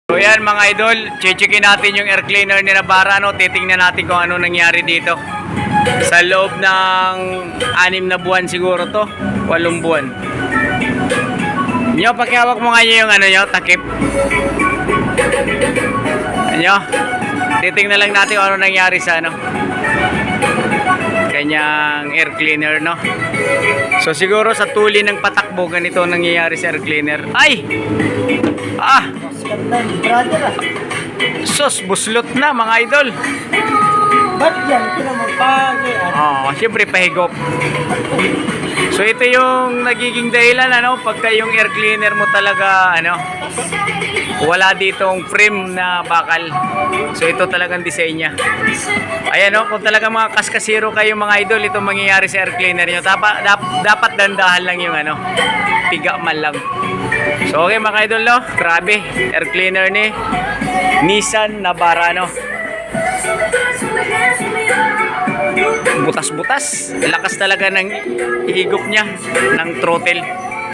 So yan mga idol, checkin natin yung air cleaner ni Navara, no? Titingnan natin kung ano nangyari dito. Sa loob ng 6 na buwan siguro to, 8 buwan. Nyo, pakihawak mo nga nyo yung ano nyo, takip. Nyo, titingnan lang natin kung ano nangyari sa ano kanyang air cleaner, no? So siguro sa tuli ng patakbo ganito nangyayari sa air cleaner. Ay! Sos, buslot na mga idol. Ba't yan? Pinamagpagay. Siyempre pahigop. So ito yung nagiging dahilan, ano, pagka yung air cleaner mo talaga, ano, wala ditong frame na bakal. So ito talagang design niya. Ayan, no, kung talaga mga kaskasiro kayo mga idol, ito mangyayari sa air cleaner nyo. Dapat dandahan lang yung ano, piga man lang. So okay mga idol, no, grabe, air cleaner ni Nissan Navara, no. Butas-butas, lakas talaga ng higop niya ng throttle.